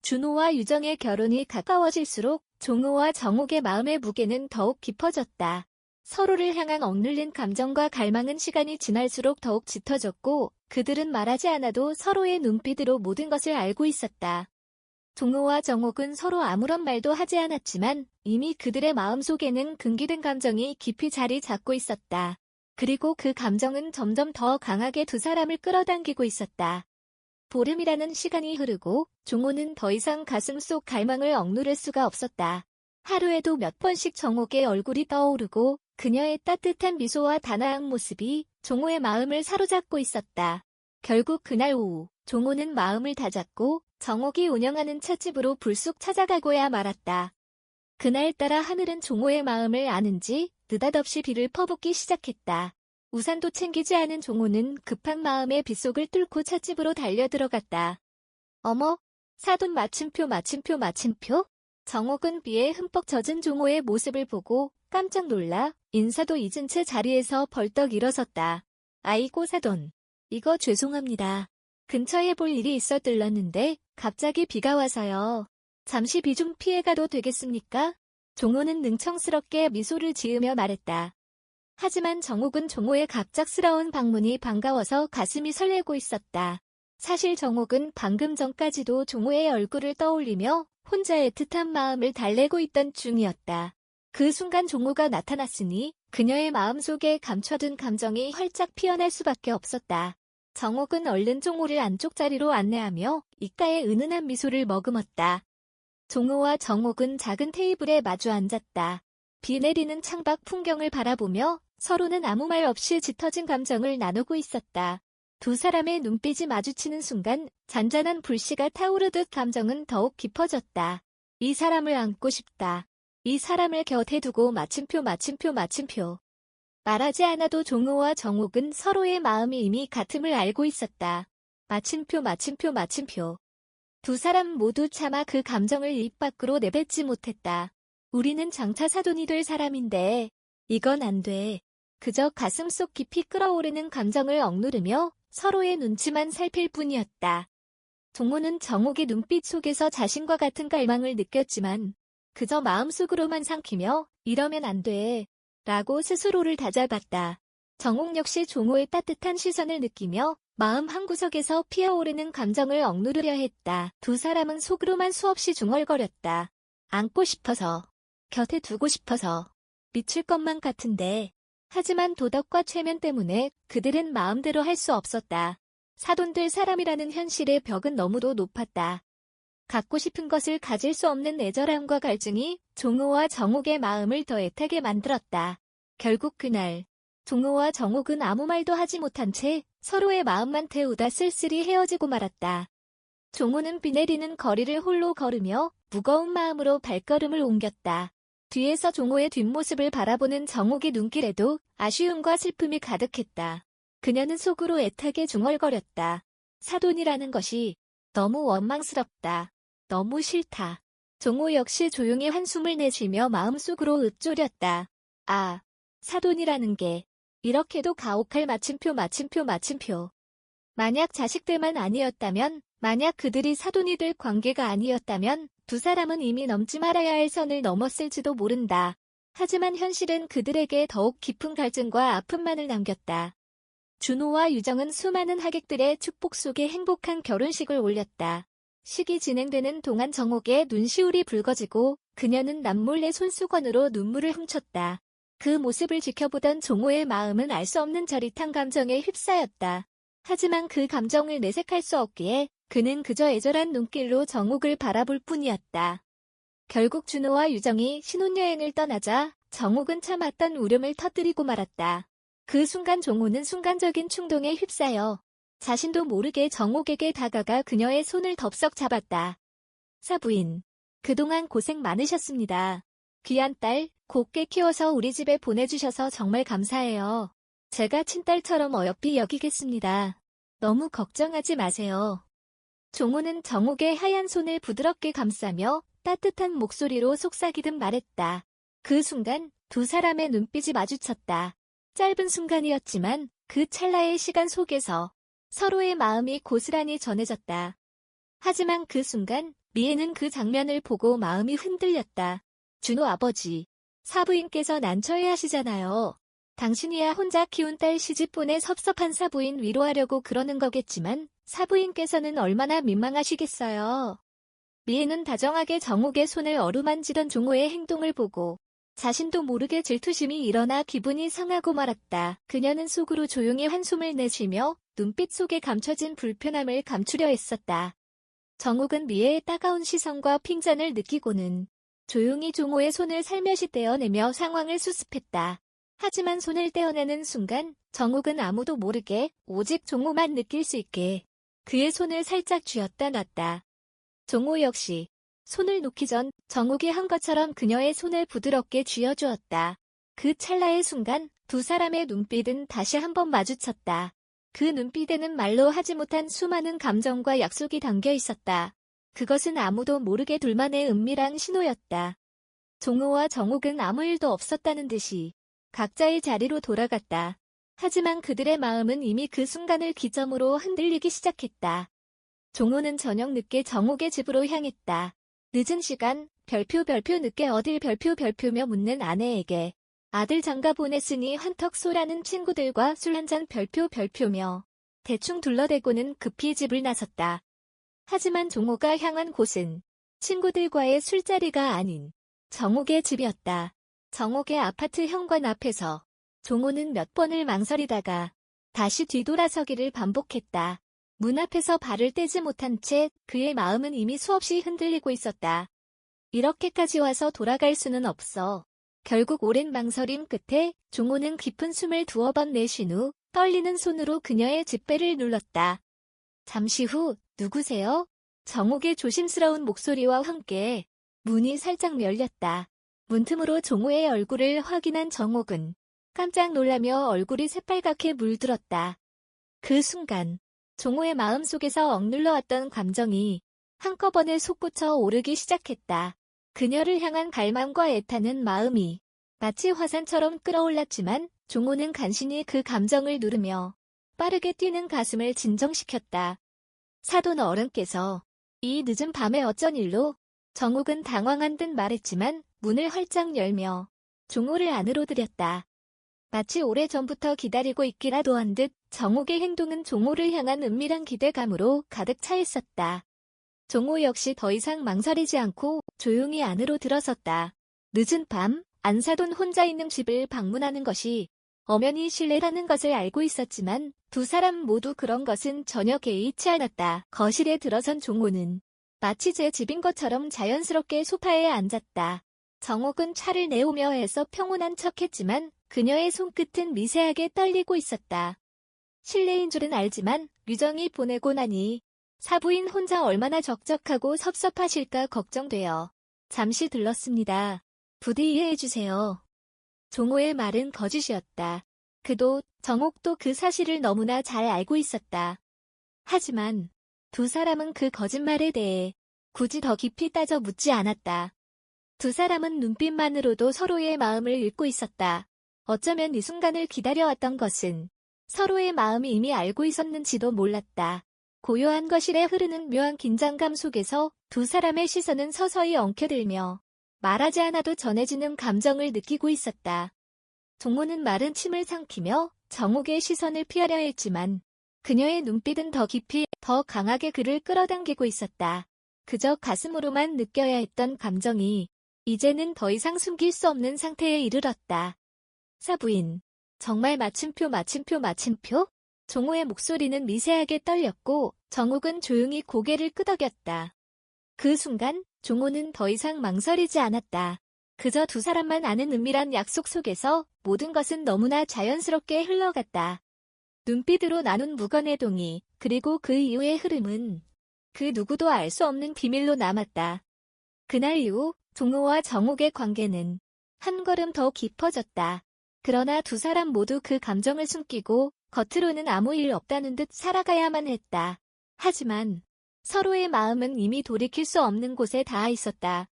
준호와 유정의 결혼이 가까워질수록 종호와 정옥의 마음의 무게는 더욱 깊어졌다. 서로를 향한 억눌린 감정과 갈망은 시간이 지날수록 더욱 짙어졌고 그들은 말하지 않아도 서로의 눈빛으로 모든 것을 알고 있었다. 종호와 정옥은 서로 아무런 말도 하지 않았지만 이미 그들의 마음속에는 금기된 감정이 깊이 자리 잡고 있었다. 그리고 그 감정은 점점 더 강하게 두 사람을 끌어당기고 있었다. 보름이라는 시간이 흐르고 종호는 더 이상 가슴속 갈망을 억누를 수가 없었다. 하루에도 몇 번씩 정옥의 얼굴이 떠오르고 그녀의 따뜻한 미소와 단아한 모습이 종호의 마음을 사로잡고 있었다. 결국 그날 오후 종호는 마음을 다잡고 정옥이 운영하는 찻집으로 불쑥 찾아가고야 말았다. 그날따라 하늘은 종호의 마음을 아는지 느닷없이 비를 퍼붓기 시작했다. 우산도 챙기지 않은 종호는 급한 마음에 빗속을 뚫고 찻집으로 달려들어갔다. 어머, 사돈 마침표. 정옥은 비에 흠뻑 젖은 종호의 모습을 보고 깜짝 놀라 인사도 잊은 채 자리에서 벌떡 일어섰다. 아이고 사돈, 이거 죄송합니다. 근처에 볼 일이 있어 들렀는데 갑자기 비가 와서요. 잠시 비 좀 피해가도 되겠습니까? 종호는 능청스럽게 미소를 지으며 말했다. 하지만 정옥은 종호의 갑작스러운 방문이 반가워서 가슴이 설레고 있었다. 사실 정옥은 방금 전까지도 종호의 얼굴을 떠올리며 혼자 애틋한 마음을 달래고 있던 중이었다. 그 순간 종호가 나타났으니 그녀의 마음속에 감춰둔 감정이 활짝 피어날 수밖에 없었다. 정옥은 얼른 종호를 안쪽 자리로 안내하며 입가에 은은한 미소를 머금었다. 종호와 정옥은 작은 테이블에 마주 앉았다. 비 내리는 창밖 풍경을 바라보며 서로는 아무 말 없이 짙어진 감정을 나누고 있었다. 두 사람의 눈빛이 마주치는 순간 잔잔한 불씨가 타오르듯 감정은 더욱 깊어졌다. 이 사람을 안고 싶다. 이 사람을 곁에 두고 마침표. 말하지 않아도 종호와 정옥은 서로의 마음이 이미 같음을 알고 있었다. 마침표. 두 사람 모두 차마 그 감정을 입 밖으로 내뱉지 못했다. 우리는 장차 사돈이 될 사람인데 이건 안 돼. 그저 가슴속 깊이 끓어오르는 감정을 억누르며 서로의 눈치만 살필 뿐이었다. 종호는 정옥의 눈빛 속에서 자신과 같은 갈망을 느꼈지만 그저 마음속으로만 삼키며 이러면 안 돼. 라고 스스로를 다잡았다. 정옥 역시 종호의 따뜻한 시선을 느끼며 마음 한구석에서 피어오르는 감정을 억누르려 했다. 두 사람은 속으로만 수없이 중얼거렸다. 안고 싶어서, 곁에 두고 싶어서, 미칠 것만 같은데. 하지만 도덕과 체면 때문에 그들은 마음대로 할 수 없었다. 사돈될 사람이라는 현실의 벽은 너무도 높았다. 갖고 싶은 것을 가질 수 없는 애절함과 갈증이 종호와 정옥의 마음을 더 애타게 만들었다. 결국 그날 종호와 정옥은 아무 말도 하지 못한 채 서로의 마음만 태우다 쓸쓸히 헤어지고 말았다. 종호는 비 내리는 거리를 홀로 걸으며 무거운 마음으로 발걸음을 옮겼다. 뒤에서 종호의 뒷모습을 바라보는 정옥의 눈길에도 아쉬움과 슬픔이 가득했다. 그녀는 속으로 애타게 중얼거렸다. 사돈이라는 것이 너무 원망스럽다. 너무 싫다. 종호 역시 조용히 한숨을 내쉬며 마음속으로 읊조렸다. 아, 사돈이라는 게 이렇게도 가혹할 마침표. 만약 자식들만 아니었다면, 만약 그들이 사돈이 될 관계가 아니었다면 두 사람은 이미 넘지 말아야 할 선을 넘었을지도 모른다. 하지만 현실은 그들에게 더욱 깊은 갈증과 아픔만을 남겼다. 준호와 유정은 수많은 하객들의 축복 속에 행복한 결혼식을 올렸다. 식이 진행되는 동안 정옥의 눈시울이 붉어지고 그녀는 남몰래 손수건으로 눈물을 훔쳤다. 그 모습을 지켜보던 종호의 마음은 알 수 없는 저릿한 감정에 휩싸였다. 하지만 그 감정을 내색할 수 없기에 그는 그저 애절한 눈길로 정옥을 바라볼 뿐이었다. 결국 준호와 유정이 신혼여행을 떠나자 정옥은 참았던 울음을 터뜨리고 말았다. 그 순간 종호는 순간적인 충동에 휩싸여 자신도 모르게 정옥에게 다가가 그녀의 손을 덥석 잡았다. 사부인, 그동안 고생 많으셨습니다. 귀한 딸, 곱게 키워서 우리 집에 보내주셔서 정말 감사해요. 제가 친딸처럼 어여삐 여기겠습니다. 너무 걱정하지 마세요. 종호는 정옥의 하얀 손을 부드럽게 감싸며 따뜻한 목소리로 속삭이듯 말했다. 그 순간 두 사람의 눈빛이 마주쳤다. 짧은 순간이었지만 그 찰나의 시간 속에서 서로의 마음이 고스란히 전해졌다. 하지만 그 순간 미애는 그 장면을 보고 마음이 흔들렸다. 준호 아버지, 사부인께서 난처해 하시잖아요. 당신이야 혼자 키운 딸 시집 보내 섭섭한 사부인 위로하려고 그러는 거겠지만 사부인께서는 얼마나 민망하시겠어요. 미애는 다정하게 정옥의 손을 어루만지던 종호의 행동을 보고 자신도 모르게 질투심이 일어나 기분이 상하고 말았다. 그녀는 속으로 조용히 한숨을 내쉬며 눈빛 속에 감춰진 불편함을 감추려 했었다. 정옥은 미애의 따가운 시선과 핀잔을 느끼고는 조용히 종호의 손을 살며시 떼어내며 상황을 수습했다. 하지만 손을 떼어내는 순간 정옥은 아무도 모르게 오직 종호만 느낄 수 있게 그의 손을 살짝 쥐었다 놨다. 종호 역시 손을 놓기 전 정옥이 한 것처럼 그녀의 손을 부드럽게 쥐어주었다. 그 찰나의 순간 두 사람의 눈빛은 다시 한번 마주쳤다. 그 눈빛에는 말로 하지 못한 수많은 감정과 약속이 담겨 있었다. 그것은 아무도 모르게 둘만의 은밀한 신호였다. 종호와 정옥은 아무 일도 없었다는 듯이 각자의 자리로 돌아갔다. 하지만 그들의 마음은 이미 그 순간을 기점으로 흔들리기 시작했다. 종호는 저녁 늦게 정옥의 집으로 향했다. 늦은 시간, 별표 늦게 어딜 별표며 묻는 아내에게 아들 장가 보냈으니 한턱 쏘라는 친구들과 술 한잔 별표며 대충 둘러대고는 급히 집을 나섰다. 하지만 종호가 향한 곳은 친구들과의 술자리가 아닌 정옥의 집이었다. 정옥의 아파트 현관 앞에서 종호는 몇 번을 망설이다가 다시 뒤돌아서기를 반복했다. 문 앞에서 발을 떼지 못한 채 그의 마음은 이미 수없이 흔들리고 있었다. 이렇게까지 와서 돌아갈 수는 없어. 결국 오랜 망설임 끝에 종호는 깊은 숨을 두어 번 내쉰 후 떨리는 손으로 그녀의 뒷배를 눌렀다. 잠시 후 누구세요? 정옥의 조심스러운 목소리와 함께 문이 살짝 열렸다. 문틈으로 종호의 얼굴을 확인한 정옥은 깜짝 놀라며 얼굴이 새빨갛게 물들었다. 그 순간 종호의 마음속에서 억눌러왔던 감정이 한꺼번에 솟구쳐 오르기 시작했다. 그녀를 향한 갈망과 애타는 마음이 마치 화산처럼 끌어올랐지만 종호는 간신히 그 감정을 누르며 빠르게 뛰는 가슴을 진정시켰다. 사돈 어른께서 이 늦은 밤에 어쩐 일로? 정옥은 당황한 듯 말했지만 문을 활짝 열며 종호를 안으로 들였다. 마치 오래전부터 기다리고 있기라도 한 듯 정옥의 행동은 종호를 향한 은밀한 기대감으로 가득 차 있었다. 종호 역시 더 이상 망설이지 않고 조용히 안으로 들어섰다. 늦은 밤 안사돈 혼자 있는 집을 방문하는 것이 엄연히 실례라는 것을 알고 있었지만 두 사람 모두 그런 것은 전혀 개의치 않았다. 거실에 들어선 종호는 마치 제 집인 것처럼 자연스럽게 소파에 앉았다. 정옥은 차를 내오며 해서 평온한 척했지만 그녀의 손끝은 미세하게 떨리고 있었다. 실례인 줄은 알지만 유정이 보내고 나니 사부인 혼자 얼마나 적적하고 섭섭하실까 걱정되어 잠시 들렀습니다. 부디 이해해주세요. 종호의 말은 거짓이었다. 그도 정옥도 그 사실을 너무나 잘 알고 있었다. 하지만 두 사람은 그 거짓말에 대해 굳이 더 깊이 따져 묻지 않았다. 두 사람은 눈빛만으로도 서로의 마음을 읽고 있었다. 어쩌면 이 순간을 기다려왔던 것은 서로의 마음이 이미 알고 있었는지도 몰랐다. 고요한 거실에 흐르는 묘한 긴장감 속에서 두 사람의 시선은 서서히 엉켜들며 말하지 않아도 전해지는 감정을 느끼고 있었다. 종호는 마른 침을 삼키며 정옥의 시선을 피하려 했지만 그녀의 눈빛은 더 깊이, 더 강하게 그를 끌어당기고 있었다. 그저 가슴으로만 느껴야 했던 감정이 이제는 더 이상 숨길 수 없는 상태에 이르렀다. 사부인, 정말 마침표? 종호의 목소리는 미세하게 떨렸고 정옥은 조용히 고개를 끄덕였다. 그 순간 종호는 더 이상 망설이지 않았다. 그저 두 사람만 아는 은밀한 약속 속에서 모든 것은 너무나 자연스럽게 흘러갔다. 눈빛으로 나눈 무건의 동의, 그리고 그 이후의 흐름은 그 누구도 알 수 없는 비밀로 남았다. 그날 이후 종호와 정옥의 관계는 한 걸음 더 깊어졌다. 그러나 두 사람 모두 그 감정을 숨기고 겉으로는 아무 일 없다는 듯 살아가야만 했다. 하지만 서로의 마음은 이미 돌이킬 수 없는 곳에 닿아 있었다.